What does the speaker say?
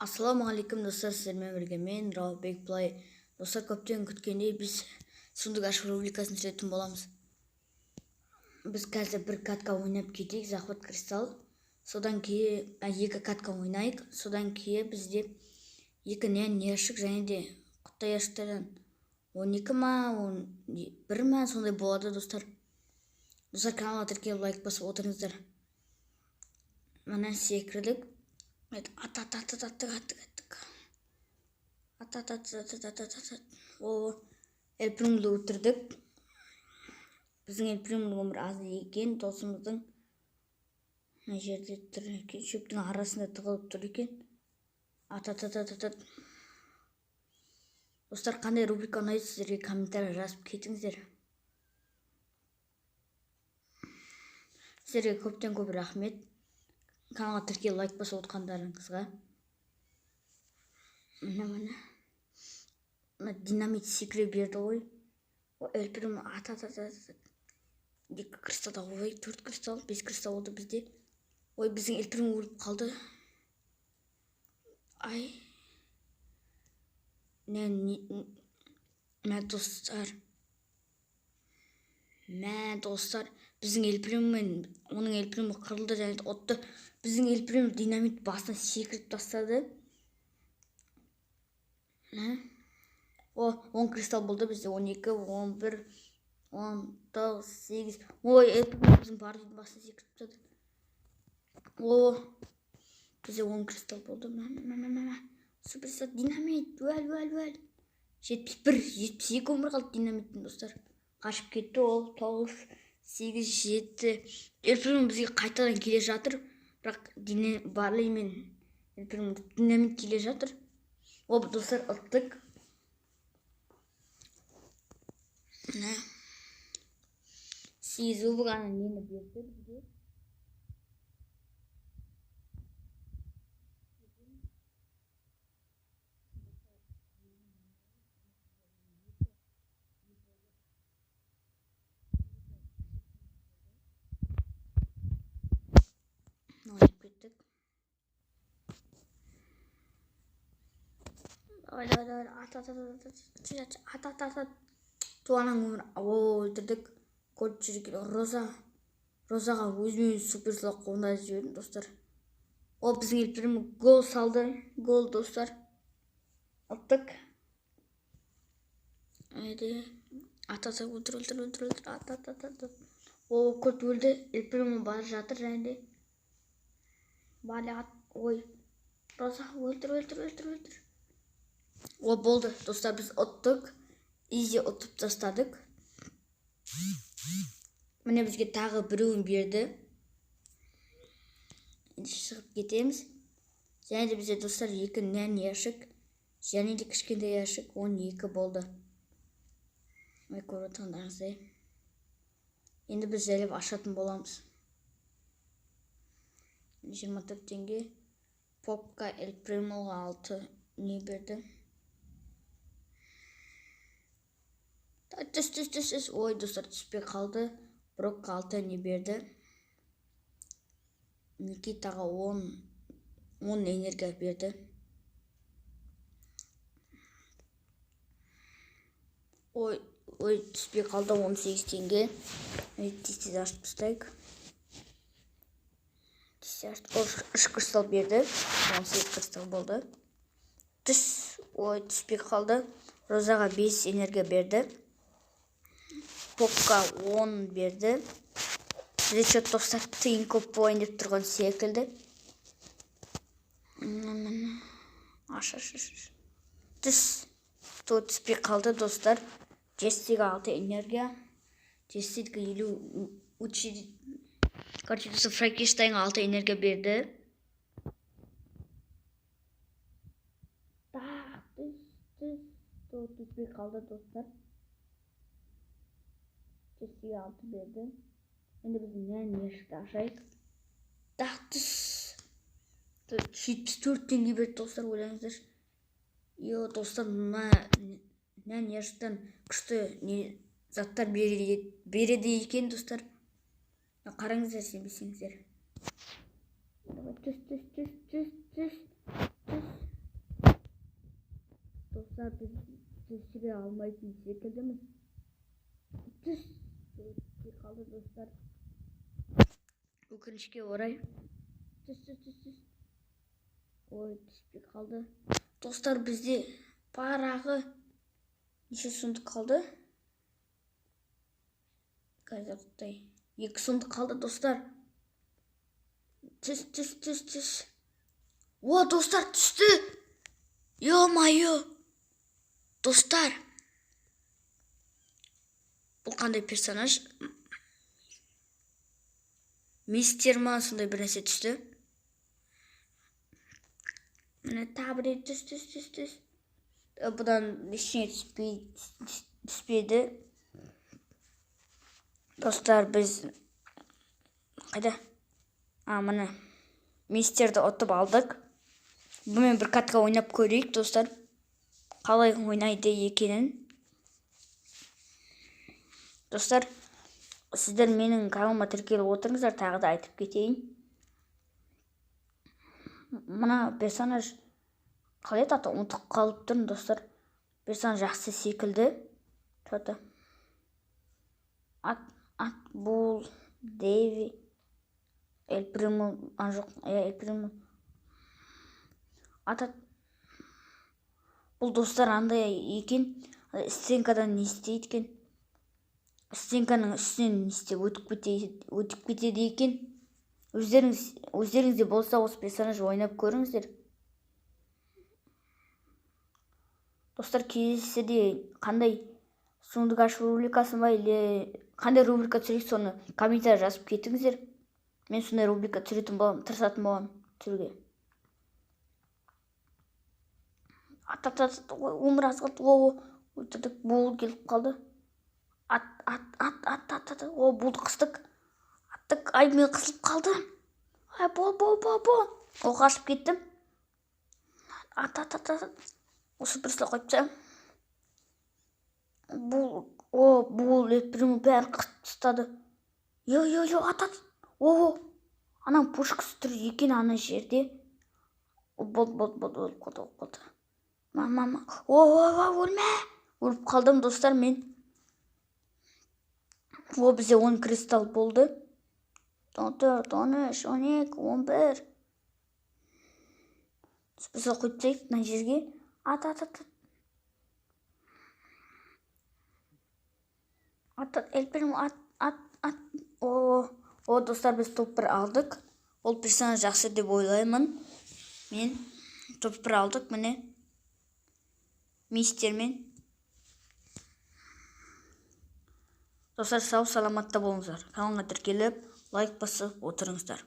Ассалаумағалейкум достар, сіздермен бірге мен Рауылбек Плай. Достар, көптен күткендей біз сундук ашық рубрикасын түсіретін боламыз. Біз қазір бір катка ойнап кетейік, Захват Кристалл. Содан кейін екі катка ойнайық. Содан кейін бізде екі нән яшық және де құттай яшықтардан 12 ма, 1 ма сондай болады достар. Достар, каналға тіркеліп лайк басып отырыңыздар. Мына секірдік. Эльпримді өлтірдік. Біздің эльпримнің өмірі аз екен. Досымыздың мына жерде тұр екен, шөптің арасында тығылып тұр екен. Достар, қандай рубрика ұнайды, сіздерге комментарий жазып кетіңіздер. Сіздерге көптен көп рахмет. Каналға тіркеліп лайк басып отқандарыңызға. Мына динамит секіре берді ғой. Эльприм екі кристалда, 4 кристалл, 5 кристалл болды бізде. Біздің эльприм өліп қалды. Достар, біздің эльприм мен оның эльпримі қырылды және отты. Біздің эльприм динамит басына секіріп тастады. 10 кристалл болды бізде, 12, 11, 18. Эльприм біздің бардың басына секіріп тастады. Бізде 10 кристалл болды. Суперстар динамит, өл. 71, 72 өмір қалды динамиттің достар. Қашып кетті ол. 9, 8, 7. Эльприм бізге қайтадан келе жатыр. Бірақ Барлей мен эльприм динамит келе жатыр. Достар, ұттық. 8 ғана нені берді бізге. Ойнап кеттік. Туаның өмір өлтірдік. Көріп жүрген Розаға өзімен суперсылақ қолында жібердім достар. Біздің эльприм гол салды. Гол достар. Ұттық. Өлтір. Көрт өлді. Эльприм бары жатыр және де. Роза өлтір. Болды достар, біз ұттық. Изи ұттып тастадық. Міне бізге тағы біреуін берді. Шығып кетеміз. Және де бізде достар 2 нән яшық және де кішкентай яшық 12 болды. Көріп отырғандарыңыздай. Енді біз жайлап ашатын боламыз. 24 теңге. Попка эльпримоға 6 не берді. Түс. Достар, түспей қалды. Брокқа 6 не берді. Никитаға 10 энергия берді. Түспей қалды. 18 теңге. Тез ашып тастайық. 3 кристалл берді. 18 кристалл болды. Түспей қалды. Розаға 5 энергия берді. Попка 10 берді. Бізде достар тиын көп болайын деп тұрған секілді. Түспей қалды достар. Джестиға 6 энергия. Джестиға 50 Короче, достар, Франкенштейнға 6 энергия берді. Түспей қалды достар. Джестиға 6 берді. Енді біздің нән яшықты ашайық. 74 теңге берді достар, ойлаңыздар. Достар, нән яшықтан күшті заттар береді екен достар. Қараңыздар, сенбесеңіздер. Түс. достар, біз түсіре алмайтын секілдіміз. Түспей қалды достар. Өкінішке орай. Түс. Ой, түспей қалды. Достар, бізде парағы неше сундық қалды? Қазіртай 2 сундық қалды достар. Түс. О, достар, түсті. Ё-майё. Достар. Бұл қандай персонаж? Мистер ма, сондай бір нәрсе түсті. Міне табыр түс. Бұдан ештеңе түспеді. Достар, біз қайда? Міне мистерді ұтып алдық. Бұмен бір катка ойнап көрейік, достар. Қалай ойнайды екенін. Достар, сіздер менің каналыма тіркеліп отырыңыздар, тағы да айтып кетейін. Мына персонаж қалай аты ұмытып қалып тұрмын, достар. Персонаж жақсы секілді. Тұрды. Ат бұл Дэви. Эль Примо, жоқ, Эль Примо. Бұл достар андай екен. Стенкадан не істейді екен? Стенканың үстінен не істеп өтіп кетеді екен. Өздеріңізде болса осы персонаж ойнап көріңіздер. Достар, келесіде қандай сундық ашу рубрикасы ма, или қандай рубрика түсірейік, соны комментарий жазып кетіңіздер. Мен сондай рубрика түсіретін боламын, тырысатын боламын түсіруге. Өмір азғырды. Өтірдік, бұл келіп қалды. О, бұлды қыстық. Аттық, ай, мен қысылып қалды. Ай, бол. О, қашып кеттім. Осы бір сұлақ қойыпса. Бұл Эль-Примо бәрін қысып тастады. Йо, О, анам пушкасы тұр екен ана жерде. Болды. Мама. Өлме. Өліп қалдым, достар, мен. Бізде 10 кристалл болды. 14, 13, 12, 11. Біз қойыпсайық мына жерге. Эль-Примо, О, достар, біз топ 1 алдық. Ол персонаж жақсы деп ойлаймын. Мен топ 1 алдық, міне. Мистермен. Достар, сау саламатта болыңыздар. Каналға тіркеліп, лайк басып отырыңыздар.